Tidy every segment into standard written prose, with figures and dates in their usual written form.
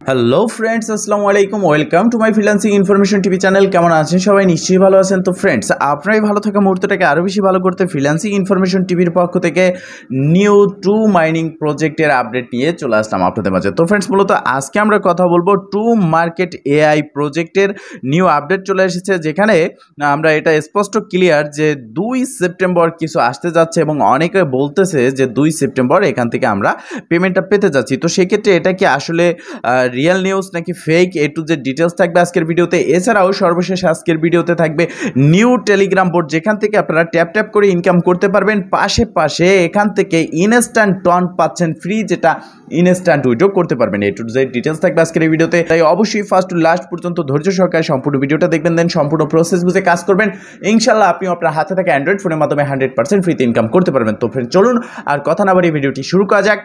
Hello friends, আসসালামু আলাইকুম। Welcome to my freelancing information TV channel. কেমন আছেন সবাই? নিশ্চয়ই ভালো আছেন। তো ফ্রেন্ডস, আপনারাই ভালো থাকা মুহূর্তটাকে আরও বেশি ভালো করতে ফ্রিল্যান্সিং ইনফরমেশন টিভির পক্ষ থেকে নিউ টু মাইনিং প্রজেক্টের আপডেট নিয়ে চলে আসলাম আপনাদের মাঝে। তো ফ্রেন্ডস, মূলত আজকে আমরা কথা বলবো টু মার্কেট এআই প্রজেক্টের নিউ আপডেট চলে এসেছে, যেখানে আমরা এটা স্পষ্ট ক্লিয়ার যে 2 সেপ্টেম্বর কিছু আসতে যাচ্ছে এবং অনেকে বলতেছে যে 2 সেপ্টেম্বর এখান থেকে আমরা পেমেন্টটা পেতে যাচ্ছি। তো সেক্ষেত্রে এটা কি আসলে রিয়েল নিউজ নাকি fake, A to Z details থাকবে আজকের ভিডিওতে। এছাড়াও সর্বশেষ আজকের ভিডিওতে থাকবে নিউ টেলিগ্রাম বোর্ড, যেখান থেকে আপনারা ট্যাপ ট্যাপ করে ইনকাম করতে পারবেন। পাশে এখান থেকে ইনস্ট্যান্ট টন পাচ্ছেন ফ্রি, যেটা ইনস্ট্যান্ট উইথড্র করতে পারবেন। এ টু জেড ডিটেলস থাকবে আজকের এই ভিডিওতে, তাই অবশ্যই ফার্স্ট টু লাস্ট পর্যন্ত ধৈর্য সহকারে সম্পূর্ণ ভিডিওটা দেখবেন, দেন সম্পূর্ণ প্রসেস বুঝে কাজ করবেন। ইনশাল্লাহ আপনি আপনার হাতে থাকা অ্যান্ড্রয়েড ফোনের মাধ্যমে 100% ফ্রিতে ইনকাম করতে পারবেন। তো ফ্রেন্ড, চলুন আর কথা না বাড়িয়ে ভিডিওটি শুরু করা যাক।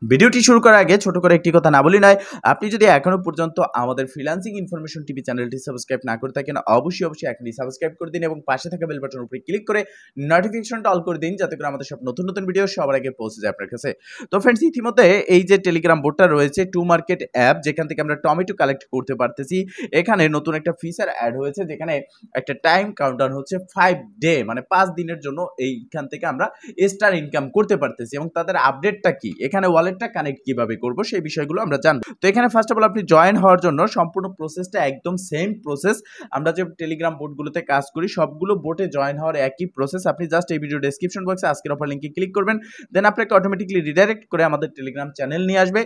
ভিডিওটি শুরু করার আগে ছোট করে একটি কথা না বলি নয়, আপনি যদি এখনো পর্যন্ত আমাদের ফ্রিল্যান্সিং ইনফরমেশন টিভি চ্যানেলটি সাবস্ক্রাইব না করে থাকেন, অবশ্যই এখনই সাবস্ক্রাইব করে দিন এবং পাশে থাকা বেল বাটনের উপরে ক্লিক করে নোটিফিকেশনটা অল করে দিন, যাতে করে আমাদের সব নতুন ভিডিও সবার আগে পৌঁছে যায় আপনার কাছে। তো ফ্রেন্ডস, ইতিমধ্যে এই যে টেলিগ্রাম বোর্ডটা রয়েছে টু মার্কেট অ্যাপ, যেখান থেকে আমরা টমেটো কালেক্ট করতে পারতেছি, এখানে নতুন একটা ফিচার অ্যাড হয়েছে, যেখানে একটা টাইম কাউন্টডাউন হচ্ছে 5 ডে, মানে 5 দিনের জন্য এইখান থেকে আমরা স্টার ইনকাম করতে পারতেছি। এবং তাদের আপডেটটা কি, এখানে ওয়ালেটটা কানেক্ট কিভাবে করব, সেই বিষয়গুলো আমরা জানবো। তো এখানে ফার্স্ট অফ অল আপনি জয়েন হওয়ার জন্য সম্পূর্ণ প্রসেসটা একদম সেম প্রসেস। আমরা যে টেলিগ্রাম বোর্ডগুলোতে কাজ করি সবগুলো বোর্ডে জয়েন হওয়ার একই প্রসেস। আপনি জাস্ট এই ভিডিও ডেসক্রিপশন বক্সে আজকের অফার লিংকে ক্লিক করবেন, দেন আপনাকে অটোমেটিকলি রিডাইরেক্ট করে আমাদের টেলিগ্রাম চ্যানেল নিয়ে আসবে।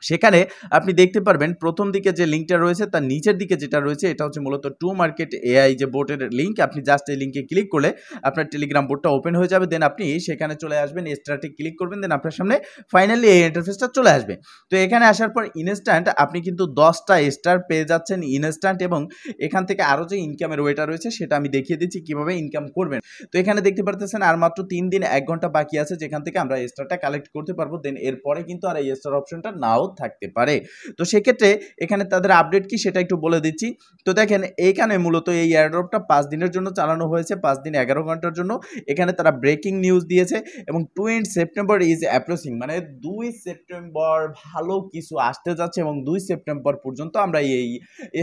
সেখানে আপনি দেখতে পারবেন প্রথম দিকে যে লিঙ্কটা রয়েছে তার নিচের দিকে যেটা রয়েছে, এটা হচ্ছে মূলত টু মার্কেট এআই যে বোর্ডের লিঙ্ক। আপনি জাস্ট এই লিঙ্কে ক্লিক করলে আপনার টেলিগ্রাম বোর্ডটা ওপেন হয়ে যাবে, দেন আপনি সেখানে চলে আসবেন, স্টার্টে ক্লিক করবেন, দেন আপনার সামনে ফাইনালি এই ইন্টারফেসটা চলে আসবে। তো এখানে আসার পর ইনস্ট্যান্ট আপনি কিন্তু 10টা স্টার পেয়ে যাচ্ছেন ইনস্ট্যান্ট, এবং এখান থেকে আরও যে ইনকামের ওয়েটা রয়েছে সেটা আমি দেখিয়ে দিচ্ছি কীভাবে ইনকাম করবেন। তো এখানে দেখতে পারতেছেন আর মাত্র 3 দিন 1 ঘন্টা বাকি আছে, যেখান থেকে আমরা স্টারটা কালেক্ট করতে পারবো। দেন এরপরে কিন্তু আর এই স্টার অপশনটা নাও থাকতে পারে। তো সেক্ষেত্রে এখানে তাদের আপডেট কি সেটা একটু বলে দিচ্ছি। তো দেখেন, এইখানে মূলত এই এয়ারড্রপটা 5 দিনের জন্য চালানো হয়েছে, 5 দিন 11 ঘন্টার জন্য। এখানে তারা ব্রেকিং নিউজ দিয়েছে এবং 2 সেপ্টেম্বর ইজ অ্যাপ্রোচিং, মানে 2 সেপ্টেম্বর ভালো কিছু আসতে যাচ্ছে এবং 2 সেপ্টেম্বর পর্যন্ত আমরা এই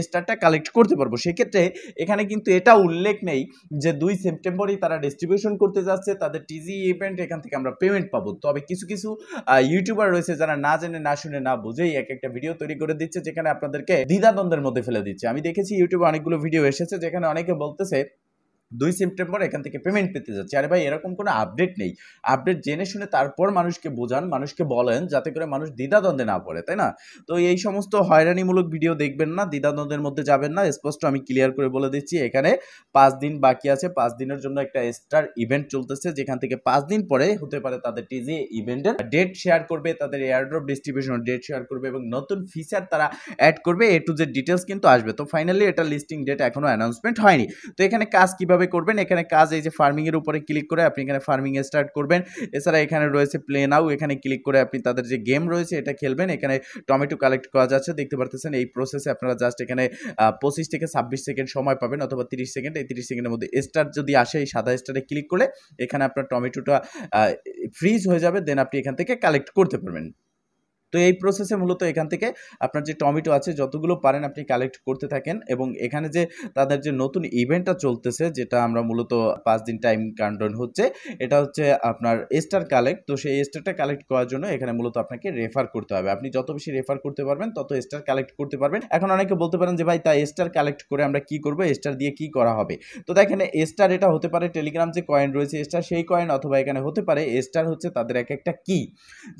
স্টারটা কালেক্ট করতে পারবো। সেক্ষেত্রে এখানে কিন্তু এটা উল্লেখ নেই যে 2 সেপ্টেম্বরই তারা ডিস্ট্রিবিউশন করতে যাচ্ছে তাদের টিজি ইভেন্ট, এখান থেকে আমরা পেমেন্ট পাবো। তবে কিছু ইউটিউবার রয়েছে যারা না জেনে না শুনে না বুঝেই একটা ভিডিও তৈরি করে দিচ্ছে, যেখানে আপনাদেরকে দ্বিধাদ্বন্দ্বের মধ্যে ফেলে দিচ্ছে। আমি দেখেছি ইউটিউবে অনেকগুলো ভিডিও এসেছে, যেখানে অনেকে বলতেছে 2 সেপ্টেম্বর এখান থেকে পেমেন্ট পেতে যাচ্ছে। আরে ভাই, এরকম কোনো আপডেট নেই। আপডেট জেনে শুনে তারপর মানুষকে বোঝান, মানুষকে বলেন, যাতে করে মানুষ দ্বিধাদ্বন্দ্বে না পড়ে, তাই না? তো এই সমস্ত হয়রানিমূলক ভিডিও দেখবেন না, দ্বিধাদ্বন্দ্বের মধ্যে যাবেন না। স্পষ্ট আমি ক্লিয়ার করে বলে দিচ্ছি, এখানে 5 দিন বাকি আছে। 5 দিনের জন্য একটা স্টার ইভেন্ট চলতেছে, যেখান থেকে 5 দিন পরে হতে পারে তাদের টিজি ইভেন্টের ডেট শেয়ার করবে, তাদের এয়ারড্রপ ডিস্ট্রিবিউশনের ডেট শেয়ার করবে এবং নতুন ফিচার তারা অ্যাড করবে। এ টু জেড ডিটেলস কিন্তু আসবে। তো ফাইনালি এটা লিস্টিং ডেট এখনো অ্যানাউন্সমেন্ট হয়নি। তো এখানে কাজ কিভাবে করবেন, এখানে কাজ এই যে ফার্মিং এর উপরে ক্লিক করে আপনি এখানে ফার্মিং এ স্টার্ট করবেন। এছাড়া এখানে রয়েছে প্লে নাও, এখানে ক্লিক করে আপনি তাদের যে গেম রয়েছে এটা খেলবেন। এখানে টমেটো কালেক্ট করা যাচ্ছে, দেখতে পারতেছেন। এই প্রসেসে আপনারা জাস্ট এখানে 25 থেকে 26 সেকেন্ড সময় পাবেন, অথবা 30 সেকেন্ড। এই 30 সেকেন্ডের মধ্যে স্টার যদি আসে, এই সাদা স্টারে ক্লিক করলে এখানে আপনার টমেটোটা ফ্রিজ হয়ে যাবে, দেন আপনি এখান থেকে কালেক্ট করতে পারবেন। তো এই প্রসেসে মূলত এখান থেকে আপনার যে টমেটো আছে যতগুলো পারেন আপনি কালেক্ট করতে থাকেন। এবং এখানে যে তাদের যে নতুন ইভেন্টটা চলতেছে, যেটা আমরা মূলত 5 দিন টাইম কাউন্টডাউন হচ্ছে, এটা হচ্ছে আপনার স্টার কালেক্ট। তো সেই স্টারটা কালেক্ট করার জন্য এখানে মূলত আপনাকে রেফার করতে হবে। আপনি যত বেশি রেফার করতে পারবেন তত স্টার কালেক্ট করতে পারবেন। এখন অনেকে বলতে পারেন যে ভাই, তা স্টার কালেক্ট করে আমরা কি করব, স্টার দিয়ে কি করা হবে? তো দেখেন, স্টার এটা হতে পারে টেলিগ্রাম যে কয়েন রয়েছে স্টার সেই কয়েন, অথবা এখানে হতে পারে স্টার হচ্ছে তাদের একটা কি।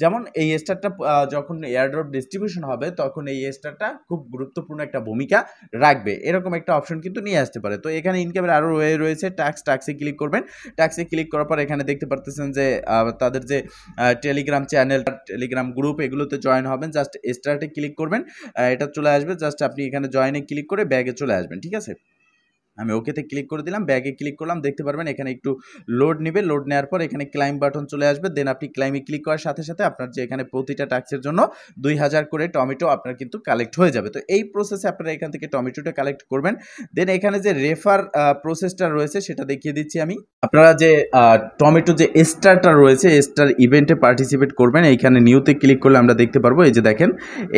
যেমন এই স্টারটা যখন এয়ারড্রপ ডিস্ট্রিবিউশন হবে তখন এই স্টারটা খুব গুরুত্বপূর্ণ একটা ভূমিকা রাখবে, এরকম একটা অপশন কিন্তু নিয়ে আসতে পারে। তো এখানে ইনকামের আরও ওয়ে রয়েছে। ট্যাক্সে ক্লিক করবেন। ট্যাক্সে ক্লিক করার পর এখানে দেখতে পারতেছেন যে তাদের যে টেলিগ্রাম চ্যানেল, টেলিগ্রাম গ্রুপ, এগুলোতে জয়েন হবেন। জাস্ট স্টার্টে ক্লিক করবেন, এটা চলে আসবে। জাস্ট আপনি এখানে জয়েনে ক্লিক করে ব্যাগে চলে আসবেন, ঠিক আছে? আমি ওকেতে ক্লিক করে দিলাম, ব্যাগে ক্লিক করলাম, দেখতে পারবেন এখানে একটু লোড নেবে, লোড নেওয়ার পর এখানে ক্লাইম বাটন চলে আসবে। দেন আপনি ক্লাইমে ক্লিক করার সাথে সাথে আপনার যে এখানে প্রতিটা টাস্কের জন্য 2000 করে টমেটো আপনার কিন্তু কালেক্ট হয়ে যাবে। তো এই প্রসেসে আপনারা এখান থেকে টমেটোটা কালেক্ট করবেন। দেন এখানে যে রেফার প্রসেসটা রয়েছে সেটা দেখিয়ে দিচ্ছি আমি। আপনারা যে টমেটো যে স্টারটা রয়েছে, স্টার ইভেন্টে পার্টিসিপেট করবেন, এইখানে নিউতে ক্লিক করলে আমরা দেখতে পারবো, এই যে দেখেন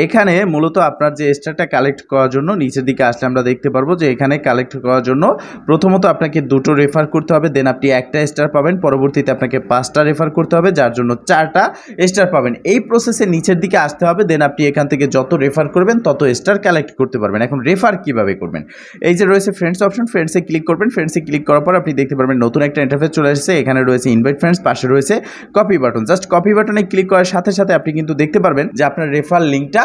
এখানে মূলত আপনার যে স্টারটা কালেক্ট করার জন্য নিচের দিকে আসলে আমরা দেখতে পারবো যে এখানে কালেক্ট করার জন্য প্রথমত আপনাকে 2টো রেফার করতে হবে, দেন আপনি 1টা স্টার পাবেন, পরবর্তীতে আপনাকে 5টা রেফার করতে হবে, যার জন্য 4টা স্টার পাবেন। এই প্রসেসে নিচের দিকে আসতে হবে, দেন আপনি এখান থেকে যত রেফার করবেন তত স্টার কালেক্ট করতে পারবেন। এখন রেফার কিভাবে করবেন, এই যে রয়েছে ফ্রেন্ডস অপশন, ফ্রেন্ডসে ক্লিক করবেন। ফ্রেন্ডসে ক্লিক করার পর আপনি দেখতে পারবেন নতুন একটা ইন্টারফেস চলে আসছে। এখানে রয়েছে ইনভাইট ফ্রেন্ডস, পাশে রয়েছে কপি বাটন। জাস্ট কপি বাটনে ক্লিক করার সাথে সাথে আপনি কিন্তু দেখতে পারবেন যে আপনার রেফার লিঙ্কটা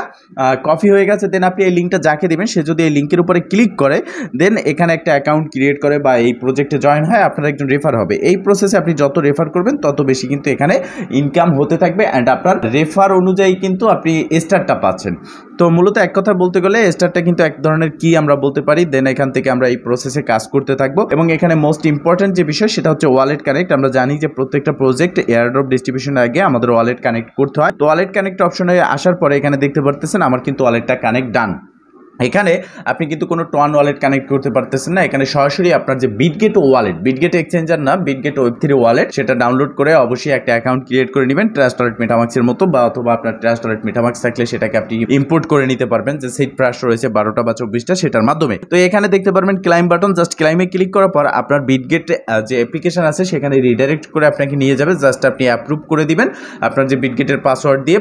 কপি হয়ে গেছে। দেন আপনি এই লিঙ্কটা যাকে দেবেন সে যদি এই লিঙ্কের উপরে ক্লিক করে দেন এখানে একটা অ্যাকাউন্ট ক্রিয়েট করে বা এই প্রজেক্টে জয়েন হয়, আপনার একজন রেফার হবে। এই প্রসেসে আপনি যত রেফার করবেন তত বেশি কিন্তু এখানে ইনকাম হতে থাকবে অ্যান্ড আপনার রেফার অনুযায়ী কিন্তু আপনি স্টারটা পাচ্ছেন। তো মূলত এক কথা বলতে গেলে স্টারটা কিন্তু এক ধরনের কি আমরা বলতে পারি। দেন এখান থেকে আমরা এই প্রসেসে কাজ করতে থাকবো এবং এখানে মোস্ট ইম্পর্টেন্ট যে বিষয় সেটা হচ্ছে ওয়ালেট কানেক্ট। আমরা জানি যে প্রত্যেকটা প্রজেক্ট এয়ারড্রপ ডিস্ট্রিবিউশনের আগে আমাদের ওয়ালেট কানেক্ট করতে হয়। তো ওয়ালেট কানেক্ট অপশনে আসার পরে এখানে দেখতে পারতেছেন আমার কিন্তু ওয়ালেটটা কানেক্ট ডান। এখানে আপনি কিন্তু কোনো টন ওয়ালেট কানেক্ট করতে পারতেছেন না, এখানে সরাসরি আপনার যে বিটগেট ওয়ালেট, বিটগেট এক্সচেঞ্জার না, বিটগেট ওয়েব3 ওয়ালেট, সেটা ডাউনলোড করে অবশ্যই একটা অ্যাকাউন্ট ক্রিয়েট করে নেবেন ট্রাস্ট ওয়ালেট মেটামাক্সের মতো, বা অথবা আপনার ট্রাস্ট ওয়ালেট মেটামাক্স থাকলে সেটাকে আপনি ইম্পোর্ট করে নিতে পারবেন, যে সিট প্রাইস রয়েছে 12টা বা 24টা সেটার মাধ্যমে। তো এখানে দেখতে পারবেন ক্লাইম বাটন, জাস্ট ক্লাইমে ক্লিক করার পর আপনার বিটগেট যে অ্যাপ্লিকেশন আছে সেখানে রিডাইরেক্ট করে আপনাকে নিয়ে যাবে। জাস্ট আপনি অ্যাপ্রুভ করে দিবেন আপনার যে বিটগেটের পাসওয়ার্ড দিয়ে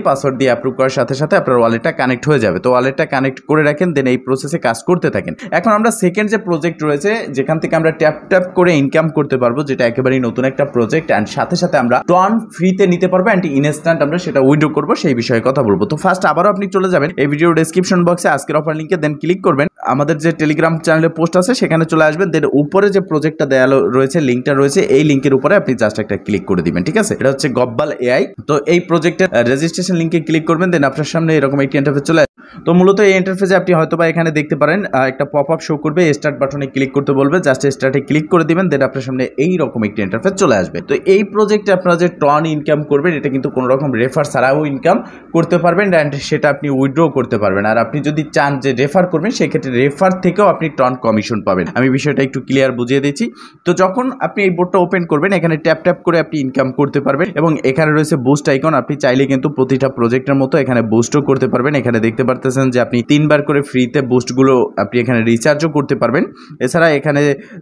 অ্যাপ্রুভ করার সাথে সাথে আপনার ওয়ালেটটা কানেক্ট হয়ে যাবে। তো ওয়ালেটটা কানেক্ট করে রাখেন, দেন এই প্রসেসে কাজ করতে থাকেন। এখন আমরা সেকেন্ড যে প্রজেক্ট রয়েছে যেখান থেকে আমরা ট্যাপ করে ইনকাম করতে পারবো, যেটা একেবারেই নতুন একটা প্রজেক্ট অ্যান্ড সাথে সাথে আমরা টন ফ্রিতে নিতে পারবো অ্যান্ড ইনস্ট্যান্ট আমরা সেটা উইথড্র করবো, সেই বিষয়ে কথা বলবো। তো ফার্স্ট আবারও আপনি চলে যাবেন এই ভিডিও ডেসক্রিপশন বক্সে আজকের অফার লিঙ্কে, দেন ক্লিক করবেন আমাদের যে টেলিগ্রাম চ্যানেলে পোস্ট আছে সেখানে চলে আসবেন। দেন উপরে যে প্রজেক্টটা দেওয়া রয়েছে, লিঙ্কটা রয়েছে, এই লিঙ্কের উপরে আপনি জাস্ট একটা ক্লিক করে দিবেন, ঠিক আছে? এটা হচ্ছে গব্বাল এআই। তো এই প্রজেক্টের রেজিস্ট্রেশন লিঙ্কে ক্লিক করবেন, দেন আপনার সামনে এরকম একটি ইন্টারফেস চলে আসবে। তো মূলত এই ইন্টারফেসে আপনি হয়তোবা এখানে দেখতে পারেন একটা পপআপ শো করবে, স্টার্ট বাটনে ক্লিক করতে বলবে, জাস্ট স্টার্টে ক্লিক করে দিবেন, দেন আপনার সামনে এই রকম একটি ইন্টারফেস চলে আসবে। তো এই প্রজেক্টে আপনারা যে টন ইনকাম করবেন এটা কিন্তু কোনো রকম রেফার ছাড়াও ইনকাম করতে পারবেন অ্যান্ড সেটা আপনি উইথড্র করতে পারবেন। আর আপনি যদি চান যে রেফার করবেন সেক্ষেত্রে রেফার থেকেও আপনি টন কমিশন পাবেন। আমি বিষয়টা একটু ক্লিয়ার বুঝিয়ে দিচ্ছি। তো যখন আপনি এই বোর্ডটা ওপেন করবেন এখানে ট্যাপ করে আপনি ইনকাম করতে পারবেন এবং এখানে রয়েছে বুস্ট আইকন, আপনি চাইলে কিন্তু প্রতিটা প্রজেক্টের মতো এখানে বুস্টও করতে পারবেন। এখানে দেখতে পারতেছেন যে আপনি 3 বার করে ফ্রিতে বুস্টগুলো আপনি এখানে রিচার্জও করতে পারবেন। এছাড়া এখানে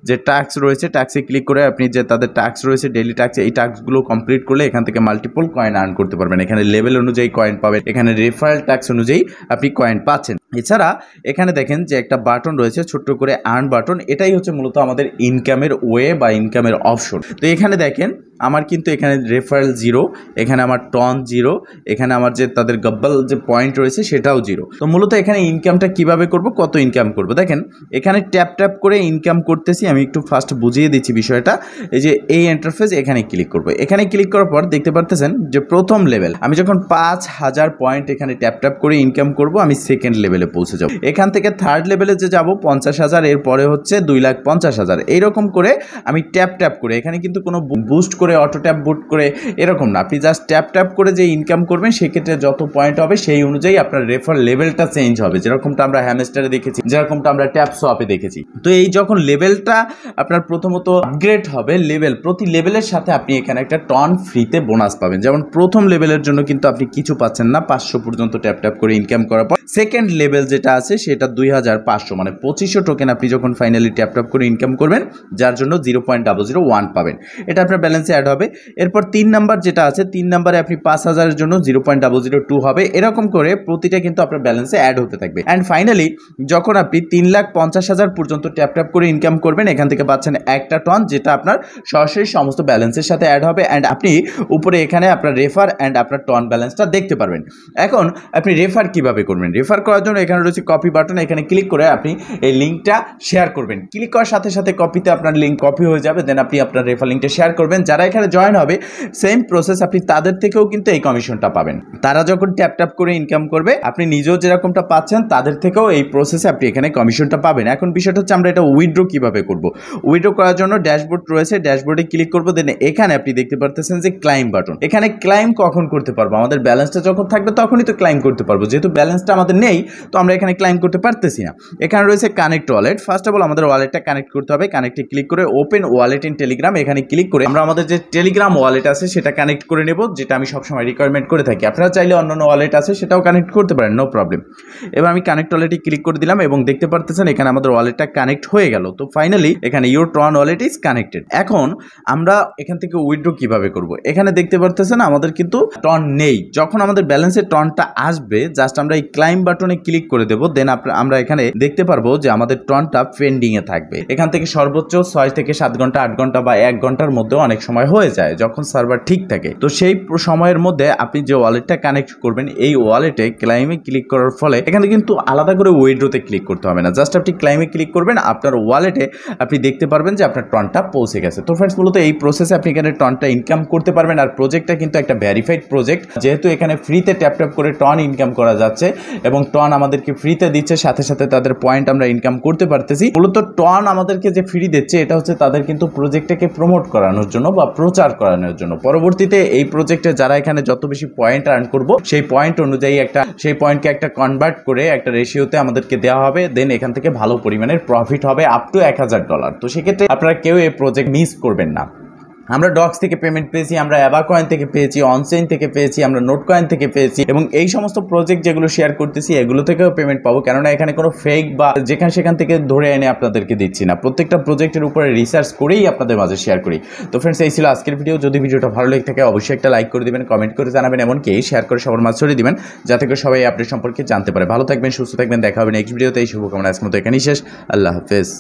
যে টাস্ক রয়েছে টাস্কে ক্লিক করে আপনি যে তাদের টাস্ক রয়েছে ডেইলি টাস্ক, এই টাস্কগুলো কমপ্লিট করলে এখান থেকে মাল্টিপল কয়েন আর্ন করতে পারবেন। এখানে লেভেল অনুযায়ী কয়েন পাবেন, এখানে রেফারেল টাস্ক অনুযায়ী আপনি কয়েন পাচ্ছেন। এছাড়া এখানে দেখেন যে একটা বাটন রয়েছে ছোট্ট করে আর্ন বাটন, এটাই হচ্ছে মূলত আমাদের ইনকামের ওয়ে বা ইনকামের অপশন। তো এখানে দেখেন আমার কিন্তু এখানে রেফারেল 0, এখানে আমার টন 0, এখানে আমার যে তাদের গব্বাল যে পয়েন্ট রয়েছে সেটাও 0। তো মূলত এখানে ইনকামটা কিভাবে করব, কত ইনকাম করব, দেখেন এখানে ট্যাপ করে ইনকাম করতেছি। আমি একটু ফার্স্ট বুঝিয়ে দিচ্ছি বিষয়টা। এই যে এই ইন্টারফেস এখানে ক্লিক করব, এখানে ক্লিক করার পর দেখতে পারতেছেন যে প্রথম লেভেল আমি যখন 5000 পয়েন্ট এখানে ট্যাপ করে ইনকাম করব আমি সেকেন্ড লেভেলে পৌঁছে যাব। এখান থেকে থার্ড লেভেলে যে যাব 50,000, এরপরে হচ্ছে 2,50,000, এইরকম করে আমি ট্যাপ করে, এখানে কিন্তু কোনো বুস্ট করে অটো ট্যাপ বুট করে এরকম না, আপনি জাস্ট ট্যাপ করে যে ইনকাম করবেন সেক্ষেত্রে যত পয়েন্ট হবে সেই অনুযায়ী আপনার রেফার লেভেলটা চেঞ্জ হবে, যেরকমটা আমরা হ্যামস্টারে দেখেছি, যেরকমটা আমরা ট্যাপ সোয়াপে দেখেছি। তো এই যখন লেভেলটা আপনার প্রথমত আপগ্রেড হবে, লেভেল প্রতি লেভেলের সাথে আপনি এখানে একটা টন ফ্রিতে বোনাস পাবেন। যেমন প্রথম লেভেলের জন্য কিন্তু আপনি কিছু পাচ্ছেন না, 500 পর্যন্ত ট্যাপ করে ইনকাম করার পর সেকেন্ড লেভেল যেটা আছে সেটা 2500, মানে 2500 টোকেন আপনি যখন ফাইনালি ট্যাপ করে ইনকাম করবেন যার জন্য 0.001 পাবেন, এটা আপনার ব্যালেন্সে অ্যাড হবে। এরপর 3 নাম্বার যেটা আছে, 3 নাম্বারে আপনি 5000 এর জন্য 0.002 হবে, এরকম করে প্রতিটা কিন্তু আপনার ব্যালেন্সে অ্যাড হতে থাকবে। অ্যান্ড ফাইনালি যখন আপনি 3,50,000 পর্যন্ত ট্যাপ করে ইনকাম করবেন এখান থেকে পাচ্ছেন একটা টন, যেটা আপনার সরাসরি সমস্ত ব্যালেন্সের সাথে অ্যাড হবে অ্যান্ড আপনি উপরে এখানে আপনার রেফার অ্যান্ড আপনার টন ব্যালেন্সটা দেখতে পারবেন। এখন আপনি রেফার কিভাবে করবেন, রেফার করার জন্য এখানে রয়েছে কপি বাটন, এখানে ক্লিক করে আপনি এই লিঙ্কটা শেয়ার করবেন। ক্লিক করার সাথে সাথে কপিতে আপনার লিঙ্ক কপি হয়ে যাবে, দেন আপনি আপনার রেফার লিঙ্কটা শেয়ার করবেন। যারা এখানে জয়েন হবে সেম প্রসেস, আপনি তাদের থেকেও কিন্তু এই কমিশনটা পাবেন। তারা যখন ট্যাপ করে ইনকাম করবে, আপনি নিজেও যেরকমটা পাচ্ছেন তাদের থেকেও এই প্রসেসে আপনি এখানে কমিশনটা পাবেন। এখন বিষয়টা হচ্ছে আমরা এটা উইথড্র কিভাবে করব। উইথড্র করার জন্য ড্যাশবোর্ড রয়েছে, ড্যাশবোর্ডে ক্লিক করবো, দেন এখানে আপনি দেখতে পারতেছেন যে ক্লাইম বাটন। এখানে ক্লাইম কখন করতে পারবো, আমাদের ব্যালেন্সটা যখন থাকবে তখনই তো ক্লাইম করতে পারবো। যেহেতু ব্যালেন্সটা আমাদের নেই তো আমরা এখানে ক্লাইম করতে পারতেছি না। এখানে রয়েছে connect wallet. First of all আমাদের ওয়ালেটটা কানেক্ট করতে হবে। কানেক্টে ক্লিক করে ওপেন ওয়ালেট ইন টেলিগ্রাম, এখানে ক্লিক করে আমরা আমাদের যে টেলিগ্রাম ওয়ালেট আছে সেটা কানেক্ট করে নেব, যেটা আমি সবসময় রিকোয়ারমেন্ট করে থাকি। আপনারা চাইলে অন্যান্য ওয়ালেট আছে সেটাও কানেক্ট করতে পারেন, নো প্রবলেম। এবার আমি কানেক্ট ওয়ালেটে ক্লিক করে দিলাম এবং দেখতে পারতেছেন এখানে আমাদের ওয়ালেটটা কানেক্ট হয়ে গেল। তো ফাইনালি এখানে ইউর ট্রন ওয়ালেট ইজ কানেক্টেড। এখন আমরা এখান থেকে উইথড্র কিভাবে করব। এখানে দেখতে পারতেছেন আমাদের কিন্তু টন নেই। যখন আমাদের ব্যালেন্সে টনটা আসবে জাস্ট আমরা এই ক্লাইম বাটনে ক্লিক করে দেব, দেন আমরা এখানে দেখতে পারবো যে আমাদের টনটা পেন্ডিং এ থাকবে। এখান থেকে সর্বোচ্চ 6 থেকে 7 ঘন্টা, 8 ঘন্টা বা 1 ঘন্টার মধ্যে অনেক সময় হয়ে যায় যখন সার্ভার ঠিক থাকে। তো সেই সময়ের মধ্যে আপনি যে ওয়ালেটটা কানেক্ট করবেন এই ওয়ালেটে ক্লাইমে ক্লিক করার ফলে এখানে কিন্তু আলাদা করে উইথড্রতে ক্লিক করতে হবে না। জাস্ট আপনি ক্লাইমে ক্লিক করবেন, আপনার ওয়ালেটে আপনি দেখতে পারবেন যে আপনার টনটা পৌঁছে গেছে। তো ফ্রেন্ডস মূলত এই প্রসেসে আপনি এখানে টনটা ইনকাম করতে পারবেন। আর প্রজেক্টটা কিন্তু একটা ভেরিফাইড প্রজেক্ট, যেহেতু এখানে ফ্রিতে ট্যাপ করে টন ইনকাম করা যাচ্ছে এবং টন আমাদেরকে ফ্রিতে দিচ্ছে, সাথে সাথে তাদের পয়েন্ট আমরা ইনকাম করতে পারতেছি। মূলত টন আমাদেরকে যে ফ্রি দিচ্ছে এটা হচ্ছে তাদের কিন্তু প্রজেক্টটাকে প্রমোট করানোর জন্য বা প্রচার করানোর জন্য। পরবর্তীতে এই প্রজেক্টে যারা এখানে যত বেশি পয়েন্ট আর্ন করবো সেই পয়েন্ট অনুযায়ী সেই পয়েন্টকে একটা কনভার্ট করে একটা রেশিওতে আমাদেরকে দেওয়া হবে, দেন এখান থেকে ভালো পরিমাণের প্রফিট হবে আপ টু $1000। তো সেক্ষেত্রে আপনারা কেউ এই প্রজেক্ট মিস করবেন না। আমরা ডক্স থেকে পেমেন্ট পেয়েছি, আমরা অ্যাবা কয়েন থেকে পেয়েছি, অনচেইন থেকে পেয়েছি, আমরা নোট কয়েন থেকে পেয়েছি এবং এই সমস্ত প্রজেক্ট যেগুলো শেয়ার করতেছি এগুলো থেকেও পেমেন্ট পাবো। কেননা এখানে কোনো ফেক বা সেখান থেকে ধরে এনে আপনাদেরকে দিচ্ছি না, প্রত্যেকটা প্রজেক্টের উপরে রিসার্চ করেই আপনাদের মাঝে শেয়ার করি। তো ফ্রেন্ডস এই ছিল আজকের ভিডিও। যদি ভিডিওটা ভালো লেগে থাকে অবশ্যই একটা লাইক করে দিবেন, কমেন্ট করে জানাবেন, এমনকি শেয়ার করে সবার মাঝে ছড়িয়ে দিবেন যাতে করে সবাই আপডেট সম্পর্কে জানতে পারে। ভালো থাকবেন, সুস্থ থাকবেন, দেখা হবে নেক্সট ভিডিওতে। এই শুভকামনা আজকের মতো এখানেই শেষ। আল্লাহ হাফেজ।